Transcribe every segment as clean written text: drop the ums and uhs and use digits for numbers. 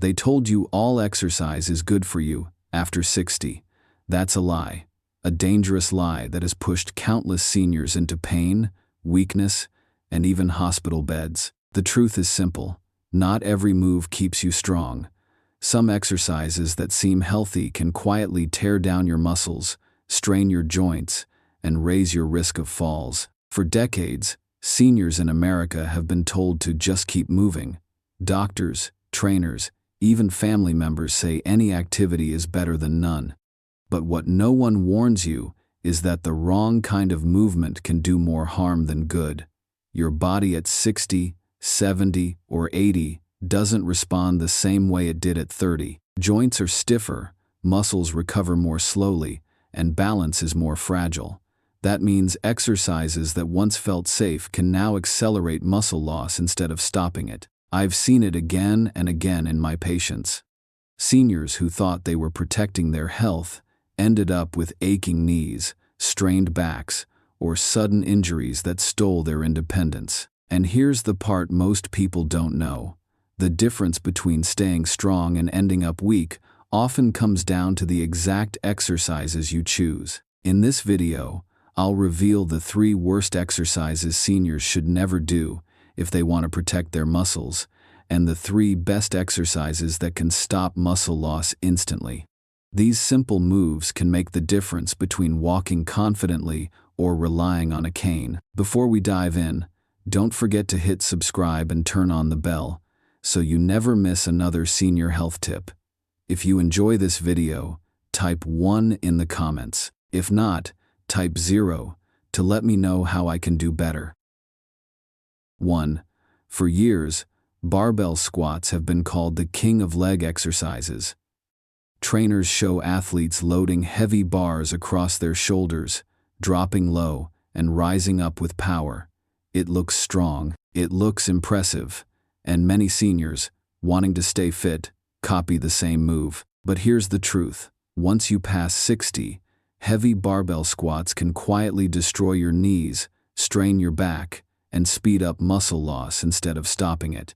They told you all exercise is good for you after 60. That's a lie. A dangerous lie that has pushed countless seniors into pain, weakness, and even hospital beds. The truth is simple. Not every move keeps you strong. Some exercises that seem healthy can quietly tear down your muscles, strain your joints, and raise your risk of falls. For decades, seniors in America have been told to just keep moving. Doctors, trainers, even family members say any activity is better than none. But what no one warns you is that the wrong kind of movement can do more harm than good. Your body at 60, 70, or 80 doesn't respond the same way it did at 30. Joints are stiffer, muscles recover more slowly, and balance is more fragile. That means exercises that once felt safe can now accelerate muscle loss instead of stopping it. I've seen it again and again in my patients. Seniors who thought they were protecting their health ended up with aching knees, strained backs, or sudden injuries that stole their independence. And here's the part most people don't know. The difference between staying strong and ending up weak often comes down to the exact exercises you choose. In this video, I'll reveal the 3 worst exercises seniors should never do if they want to protect their muscles, and the 3 best exercises that can stop muscle loss instantly. These simple moves can make the difference between walking confidently or relying on a cane. Before we dive in, don't forget to hit subscribe and turn on the bell so you never miss another senior health tip. If you enjoy this video, type 1 in the comments. If not, type 0 to let me know how I can do better. 1. For years, barbell squats have been called the king of leg exercises. Trainers show athletes loading heavy bars across their shoulders, dropping low, and rising up with power. It looks strong, it looks impressive, and many seniors, wanting to stay fit, copy the same move. But here's the truth. Once you pass 60, heavy barbell squats can quietly destroy your knees, strain your back, and speed up muscle loss instead of stopping it.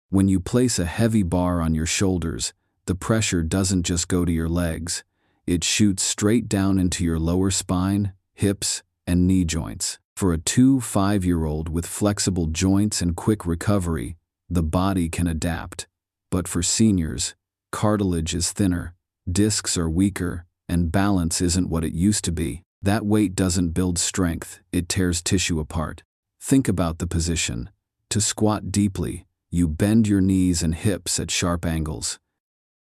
When you place a heavy bar on your shoulders, the pressure doesn't just go to your legs. It shoots straight down into your lower spine, hips, and knee joints. For a 2-5-year-old with flexible joints and quick recovery, the body can adapt. But for seniors, cartilage is thinner, discs are weaker, and balance isn't what it used to be. That weight doesn't build strength, it tears tissue apart. Think about the position. To squat deeply, you bend your knees and hips at sharp angles.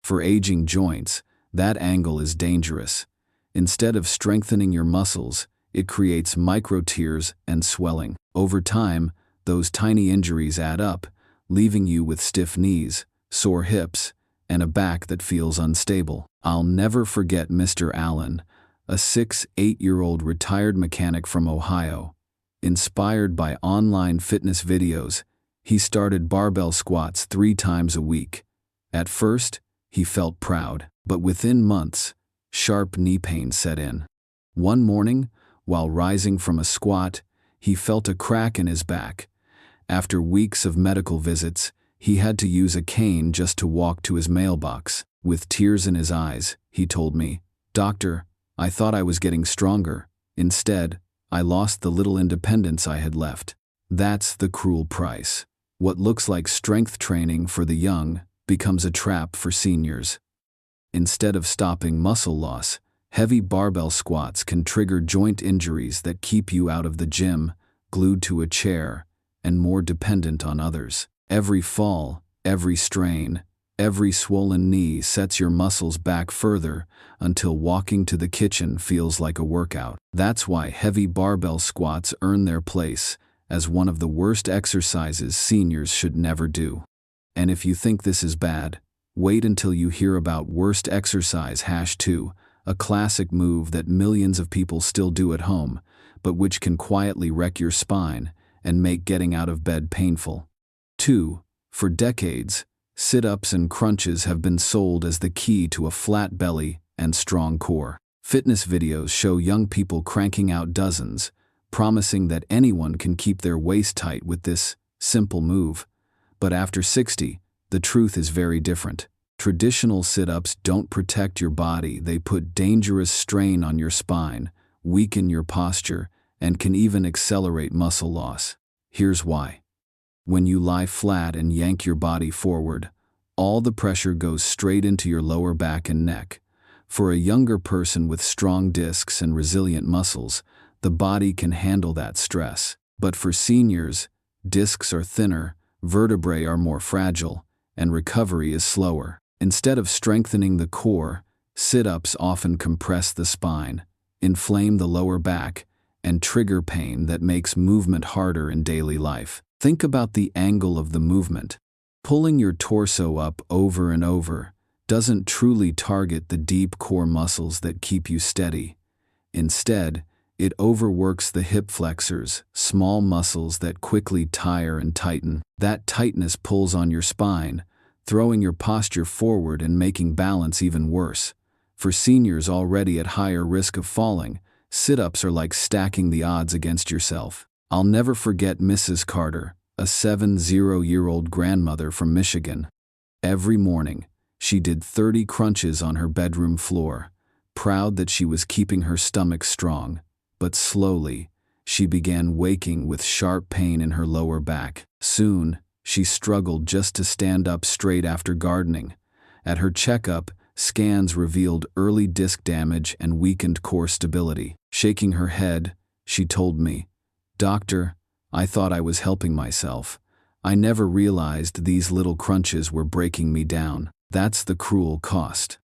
For aging joints, that angle is dangerous. Instead of strengthening your muscles, it creates micro tears and swelling. Over time, those tiny injuries add up, leaving you with stiff knees, sore hips, and a back that feels unstable. I'll never forget Mr. Allen, a 6-8-year-old retired mechanic from Ohio. Inspired by online fitness videos, he started barbell squats 3 times a week. At first, he felt proud, but within months, sharp knee pain set in. One morning, while rising from a squat, he felt a crack in his back. After weeks of medical visits, he had to use a cane just to walk to his mailbox. With tears in his eyes, he told me, "Doctor, I thought I was getting stronger. Instead, I lost the little independence I had left." That's the cruel price. What looks like strength training for the young becomes a trap for seniors. Instead of stopping muscle loss, heavy barbell squats can trigger joint injuries that keep you out of the gym, glued to a chair, and more dependent on others. Every fall, every strain, every swollen knee sets your muscles back further until walking to the kitchen feels like a workout. That's why heavy barbell squats earn their place as one of the worst exercises seniors should never do. And if you think this is bad, wait until you hear about worst exercise #2, a classic move that millions of people still do at home, but which can quietly wreck your spine and make getting out of bed painful. 2. For decades, sit-ups and crunches have been sold as the key to a flat belly and strong core. Fitness videos show young people cranking out dozens, promising that anyone can keep their waist tight with this simple move. But after 60, the truth is very different. Traditional sit-ups don't protect your body, they put dangerous strain on your spine, weaken your posture, and can even accelerate muscle loss. Here's why. When you lie flat and yank your body forward, all the pressure goes straight into your lower back and neck. For a younger person with strong discs and resilient muscles, the body can handle that stress. But for seniors, discs are thinner, vertebrae are more fragile, and recovery is slower. Instead of strengthening the core, sit-ups often compress the spine, inflame the lower back, and trigger pain that makes movement harder in daily life. Think about the angle of the movement. Pulling your torso up over and over doesn't truly target the deep core muscles that keep you steady. Instead, it overworks the hip flexors, small muscles that quickly tire and tighten. That tightness pulls on your spine, throwing your posture forward and making balance even worse. For seniors already at higher risk of falling, sit-ups are like stacking the odds against yourself. I'll never forget Mrs. Carter, a 70-year-old grandmother from Michigan. Every morning, she did 30 crunches on her bedroom floor, proud that she was keeping her stomach strong. But slowly, she began waking with sharp pain in her lower back. Soon, she struggled just to stand up straight after gardening. At her checkup, scans revealed early disc damage and weakened core stability. Shaking her head, she told me, "Doctor, I thought I was helping myself. I never realized these little crunches were breaking me down." That's the cruel cost.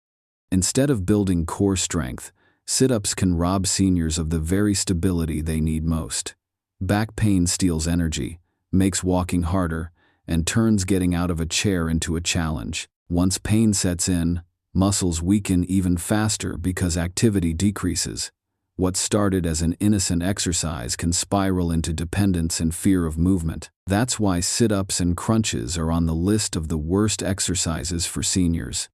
Instead of building core strength, sit-ups can rob seniors of the very stability they need most. Back pain steals energy, makes walking harder, and turns getting out of a chair into a challenge. Once pain sets in, muscles weaken even faster because activity decreases. What started as an innocent exercise can spiral into dependence and fear of movement. That's why sit-ups and crunches are on the list of the worst exercises for seniors.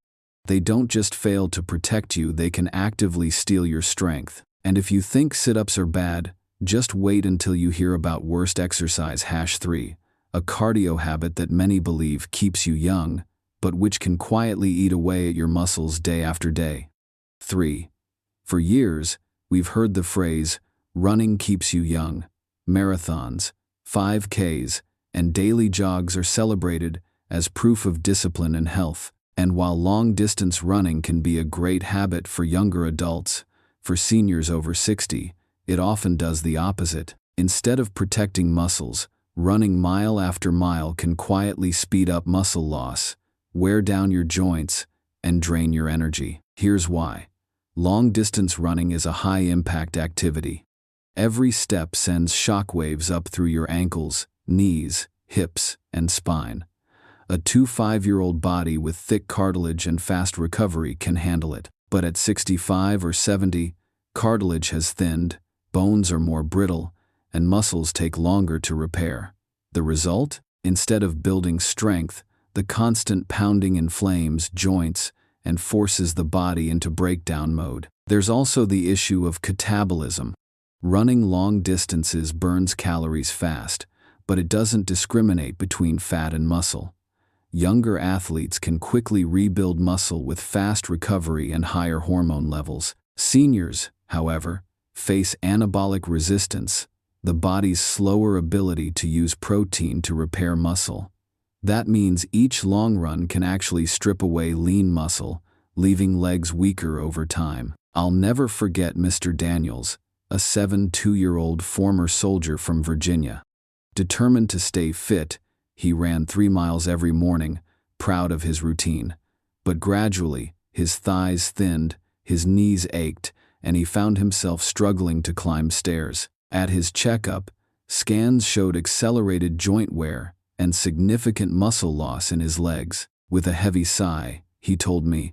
They don't just fail to protect you, they can actively steal your strength. And if you think sit-ups are bad, just wait until you hear about worst exercise #3, a cardio habit that many believe keeps you young, but which can quietly eat away at your muscles day after day. 3. For years, we've heard the phrase, running keeps you young. Marathons, 5Ks, and daily jogs are celebrated as proof of discipline and health. And while long-distance running can be a great habit for younger adults, for seniors over 60, it often does the opposite. Instead of protecting muscles, running mile after mile can quietly speed up muscle loss, wear down your joints, and drain your energy. Here's why. Long-distance running is a high-impact activity. Every step sends shockwaves up through your ankles, knees, hips, and spine. A 25-year-old body with thick cartilage and fast recovery can handle it. But at 65 or 70, cartilage has thinned, bones are more brittle, and muscles take longer to repair. The result? Instead of building strength, the constant pounding inflames joints and forces the body into breakdown mode. There's also the issue of catabolism. Running long distances burns calories fast, but it doesn't discriminate between fat and muscle. Younger athletes can quickly rebuild muscle with fast recovery and higher hormone levels. Seniors, however, face anabolic resistance, the body's slower ability to use protein to repair muscle. That means each long run can actually strip away lean muscle, leaving legs weaker over time. I'll never forget Mr. Daniels, a 72-year-old former soldier from Virginia. Determined to stay fit, he ran 3 miles every morning, proud of his routine. But gradually, his thighs thinned, his knees ached, and he found himself struggling to climb stairs. At his checkup, scans showed accelerated joint wear and significant muscle loss in his legs. With a heavy sigh, he told me,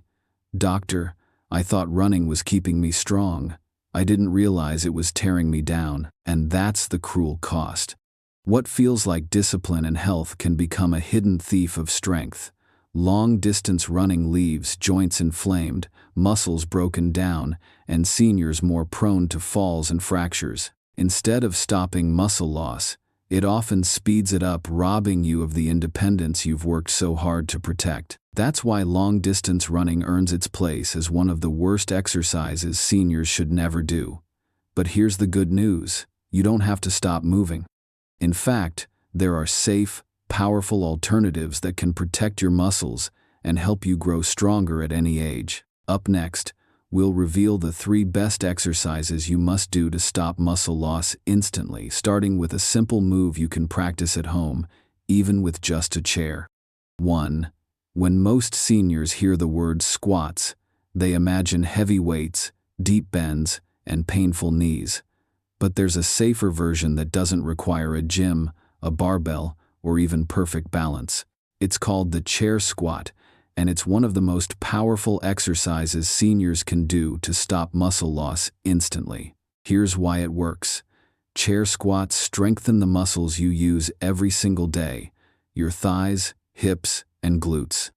"Doctor, I thought running was keeping me strong. I didn't realize it was tearing me down." And that's the cruel cost. What feels like discipline and health can become a hidden thief of strength. Long-distance running leaves joints inflamed, muscles broken down, and seniors more prone to falls and fractures. Instead of stopping muscle loss, it often speeds it up, robbing you of the independence you've worked so hard to protect. That's why long-distance running earns its place as one of the worst exercises seniors should never do. But here's the good news: you don't have to stop moving. In fact, there are safe, powerful alternatives that can protect your muscles and help you grow stronger at any age. Up next, we'll reveal the 3 best exercises you must do to stop muscle loss instantly, starting with a simple move you can practice at home, even with just a chair. 1. When most seniors hear the word squats, they imagine heavy weights, deep bends, and painful knees. But there's a safer version that doesn't require a gym, a barbell, or even perfect balance. It's called the chair squat, and it's one of the most powerful exercises seniors can do to stop muscle loss instantly. Here's why it works. Chair squats strengthen the muscles you use every single day: your thighs, hips, and glutes.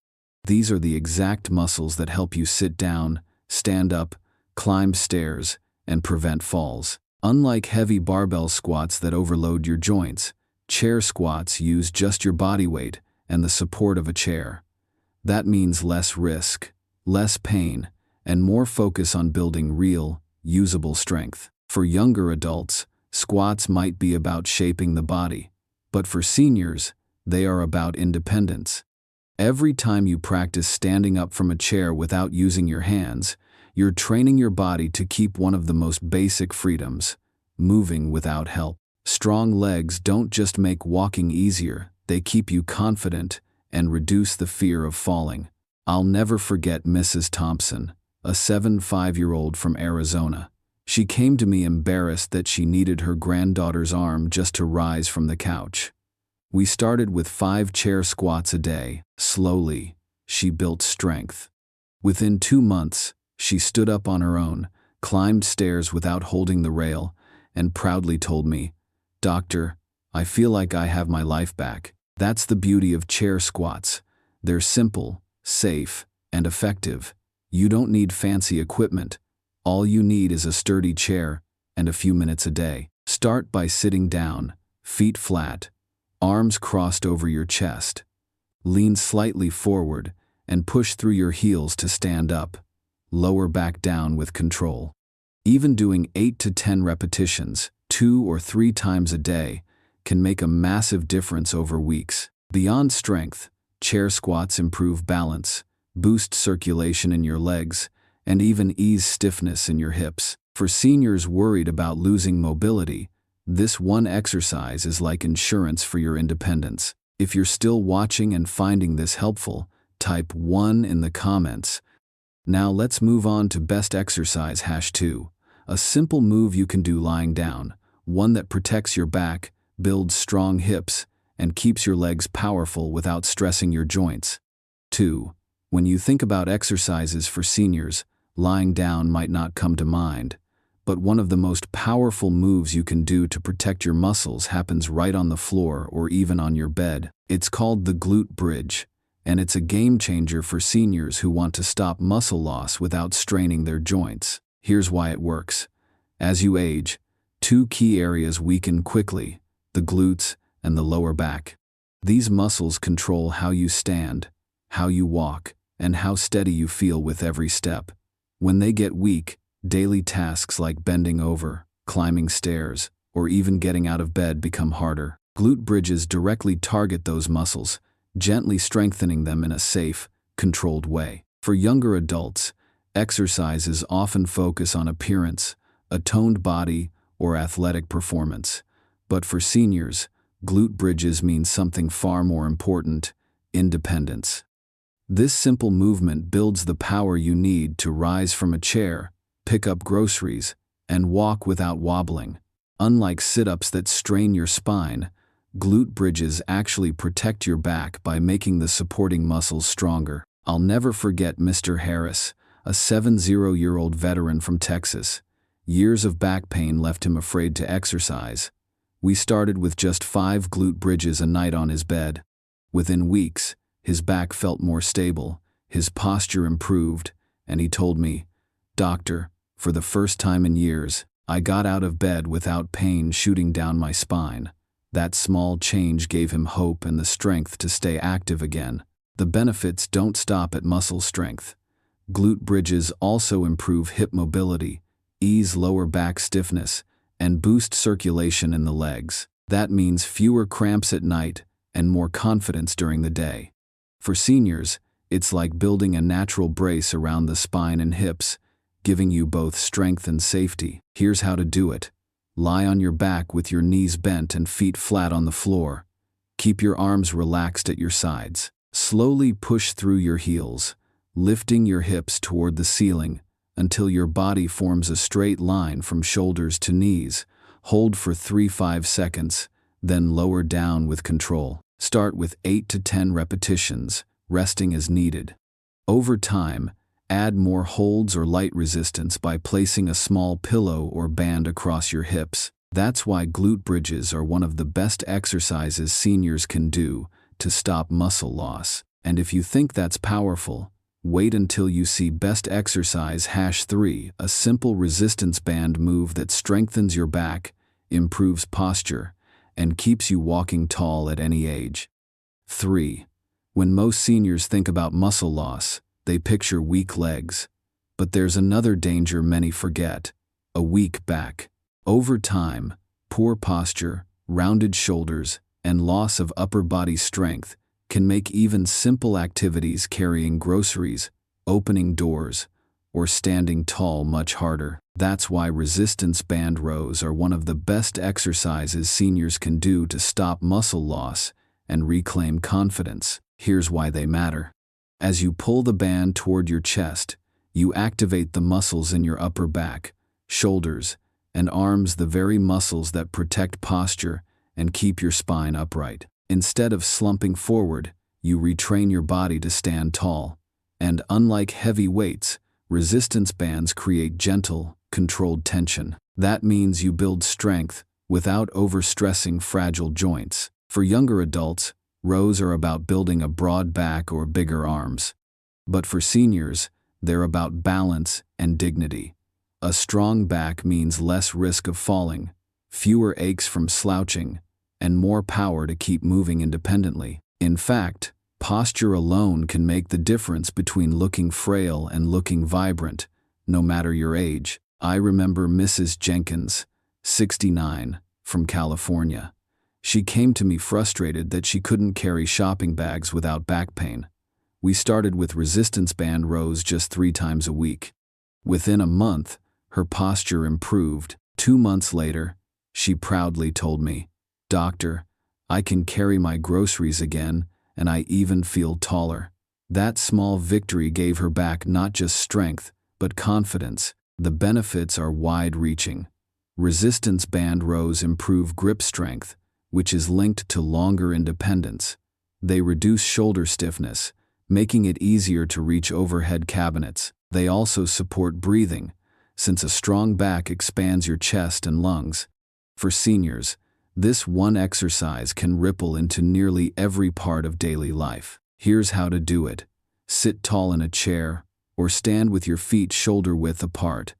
These are the exact muscles that help you sit down, stand up, climb stairs, and prevent falls. Unlike heavy barbell squats that overload your joints, chair squats use just your body weight and the support of a chair. That means less risk, less pain, and more focus on building real, usable strength. For younger adults, squats might be about shaping the body, but for seniors, they are about independence. Every time you practice standing up from a chair without using your hands, you're training your body to keep one of the most basic freedoms: moving without help. Strong legs don't just make walking easier, they keep you confident and reduce the fear of falling. I'll never forget Mrs. Thompson, a 75-year-old from Arizona. She came to me embarrassed that she needed her granddaughter's arm just to rise from the couch. We started with 5 chair squats a day. Slowly, she built strength. Within 2 months, she stood up on her own, climbed stairs without holding the rail, and proudly told me, "Doctor, I feel like I have my life back." That's the beauty of chair squats. They're simple, safe, and effective. You don't need fancy equipment. All you need is a sturdy chair and a few minutes a day. Start by sitting down, feet flat, arms crossed over your chest. Lean slightly forward and push through your heels to stand up. Lower back down with control. Even doing 8 to 10 repetitions, 2 or 3 times a day, can make a massive difference over weeks. Beyond strength, chair squats improve balance, boost circulation in your legs, and even ease stiffness in your hips. For seniors worried about losing mobility, this one exercise is like insurance for your independence. If you're still watching and finding this helpful, type 1 in the comments. Now let's move on to best exercise #2. A simple move you can do lying down, one that protects your back, builds strong hips, and keeps your legs powerful without stressing your joints. 2. When you think about exercises for seniors, lying down might not come to mind, but one of the most powerful moves you can do to protect your muscles happens right on the floor or even on your bed. It's called the glute bridge, and it's a game changer for seniors who want to stop muscle loss without straining their joints. Here's why it works. As you age, 2 key areas weaken quickly: the glutes and the lower back. These muscles control how you stand, how you walk, and how steady you feel with every step. When they get weak, daily tasks like bending over, climbing stairs, or even getting out of bed become harder. Glute bridges directly target those muscles, gently strengthening them in a safe, controlled way. For younger adults, exercises often focus on appearance, a toned body, or athletic performance. But for seniors, glute bridges mean something far more important: independence. This simple movement builds the power you need to rise from a chair, pick up groceries, and walk without wobbling. Unlike sit-ups that strain your spine, glute bridges actually protect your back by making the supporting muscles stronger. I'll never forget Mr. Harris, a 70-year-old veteran from Texas. Years of back pain left him afraid to exercise. We started with just 5 glute bridges a night on his bed. Within weeks, his back felt more stable, his posture improved, and he told me, "Doctor, for the first time in years, I got out of bed without pain shooting down my spine." That small change gave him hope and the strength to stay active again. The benefits don't stop at muscle strength. Glute bridges also improve hip mobility, ease lower back stiffness, and boost circulation in the legs. That means fewer cramps at night and more confidence during the day. For seniors, it's like building a natural brace around the spine and hips, giving you both strength and safety. Here's how to do it. Lie on your back with your knees bent and feet flat on the floor. Keep your arms relaxed at your sides. Slowly push through your heels, lifting your hips toward the ceiling until your body forms a straight line from shoulders to knees. Hold for 3-5 seconds, then lower down with control. Start with 8 to 10 repetitions, resting as needed. Over time, add more holds or light resistance by placing a small pillow or band across your hips. That's why glute bridges are one of the best exercises seniors can do to stop muscle loss. And if you think that's powerful, wait until you see Best Exercise #3, a simple resistance band move that strengthens your back, improves posture, and keeps you walking tall at any age. 3. When most seniors think about muscle loss, they picture weak legs. But there's another danger many forget: a weak back. Over time, poor posture, rounded shoulders, and loss of upper body strength can make even simple activities carrying groceries, opening doors, or standing tall much harder. That's why resistance band rows are one of the best exercises seniors can do to stop muscle loss and reclaim confidence. Here's why they matter. As you pull the band toward your chest, you activate the muscles in your upper back, shoulders, and arms, the very muscles that protect posture and keep your spine upright. Instead of slumping forward, you retrain your body to stand tall. And unlike heavy weights, resistance bands create gentle, controlled tension. That means you build strength without overstressing fragile joints. For younger adults, rows are about building a broad back or bigger arms. But for seniors, they're about balance and dignity. A strong back means less risk of falling, fewer aches from slouching, and more power to keep moving independently. In fact, posture alone can make the difference between looking frail and looking vibrant, no matter your age. I remember Mrs. Jenkins, 69, from California. She came to me frustrated that she couldn't carry shopping bags without back pain. We started with resistance band rows just 3 times a week. Within a month, her posture improved. 2 months later, she proudly told me, "Doctor, I can carry my groceries again, and I even feel taller." That small victory gave her back not just strength, but confidence. The benefits are wide-reaching. Resistance band rows improve grip strength, which is linked to longer independence. They reduce shoulder stiffness, making it easier to reach overhead cabinets. They also support breathing, since a strong back expands your chest and lungs. For seniors, this one exercise can ripple into nearly every part of daily life. Here's how to do it. Sit tall in a chair, or stand with your feet shoulder-width apart.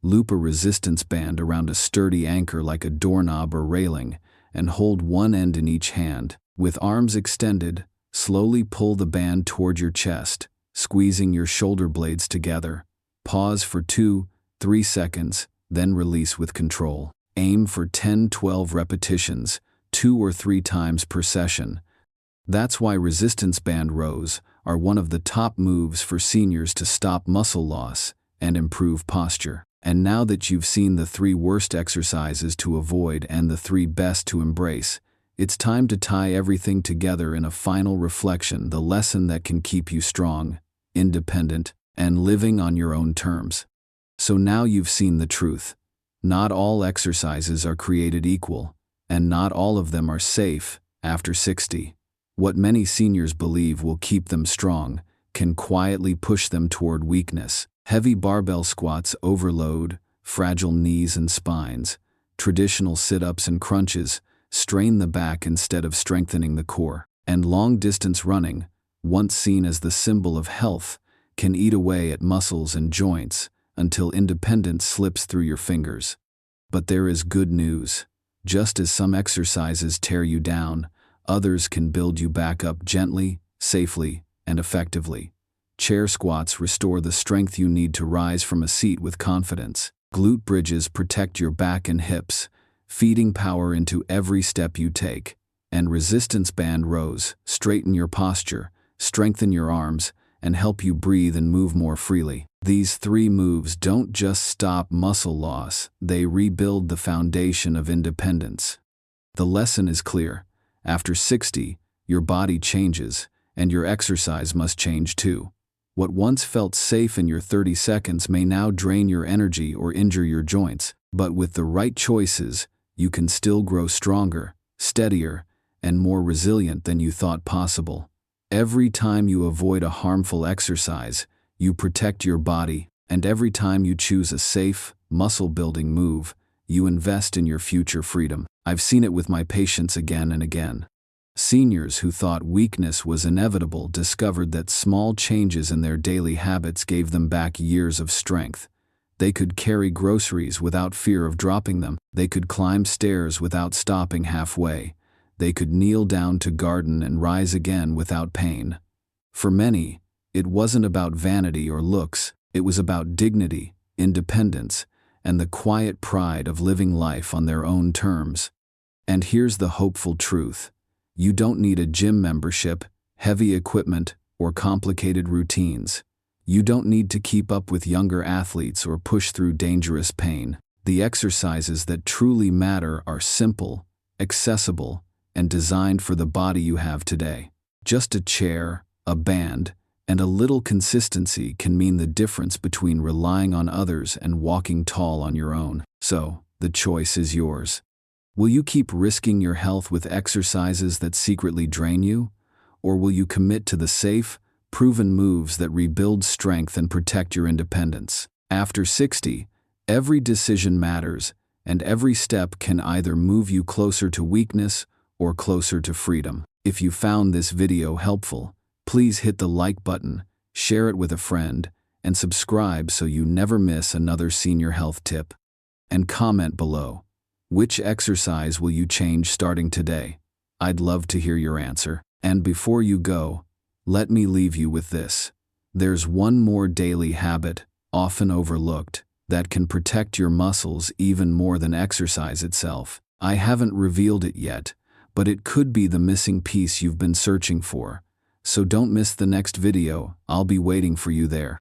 Loop a resistance band around a sturdy anchor like a doorknob or railing, and hold one end in each hand. With arms extended, slowly pull the band toward your chest, squeezing your shoulder blades together. Pause for 2-3 seconds, then release with control. Aim for 10-12 repetitions, 2 or 3 times per session. That's why resistance band rows are one of the top moves for seniors to stop muscle loss and improve posture. And now that you've seen the 3 worst exercises to avoid and the 3 best to embrace, it's time to tie everything together in a final reflection, the lesson that can keep you strong, independent, and living on your own terms. So now you've seen the truth. Not all exercises are created equal, and not all of them are safe after 60. What many seniors believe will keep them strong can quietly push them toward weakness. Heavy barbell squats overload fragile knees and spines. Traditional sit-ups and crunches strain the back instead of strengthening the core. And long-distance running, once seen as the symbol of health, can eat away at muscles and joints until independence slips through your fingers. But there is good news. Just as some exercises tear you down, others can build you back up gently, safely, and effectively. Chair squats restore the strength you need to rise from a seat with confidence. Glute bridges protect your back and hips, feeding power into every step you take. And resistance band rows straighten your posture, strengthen your arms, and help you breathe and move more freely. These 3 moves don't just stop muscle loss, they rebuild the foundation of independence. The lesson is clear. After 60, your body changes, and your exercise must change too. What once felt safe in your 30 seconds may now drain your energy or injure your joints, but with the right choices, you can still grow stronger, steadier, and more resilient than you thought possible. Every time you avoid a harmful exercise, you protect your body, and every time you choose a safe, muscle-building move, you invest in your future freedom. I've seen it with my patients again and again. Seniors who thought weakness was inevitable discovered that small changes in their daily habits gave them back years of strength. They could carry groceries without fear of dropping them. They could climb stairs without stopping halfway. They could kneel down to garden and rise again without pain. For many, it wasn't about vanity or looks. It was about dignity, independence, and the quiet pride of living life on their own terms. And here's the hopeful truth. You don't need a gym membership, heavy equipment, or complicated routines. You don't need to keep up with younger athletes or push through dangerous pain. The exercises that truly matter are simple, accessible, and designed for the body you have today. Just a chair, a band, and a little consistency can mean the difference between relying on others and walking tall on your own. So, the choice is yours. Will you keep risking your health with exercises that secretly drain you? Or will you commit to the safe, proven moves that rebuild strength and protect your independence? After 60, every decision matters, and every step can either move you closer to weakness or closer to freedom. If you found this video helpful, please hit the like button, share it with a friend, and subscribe so you never miss another senior health tip. And comment below. Which exercise will you change starting today? I'd love to hear your answer. And before you go, let me leave you with this. There's one more daily habit, often overlooked, that can protect your muscles even more than exercise itself. I haven't revealed it yet, but it could be the missing piece you've been searching for. So don't miss the next video, I'll be waiting for you there.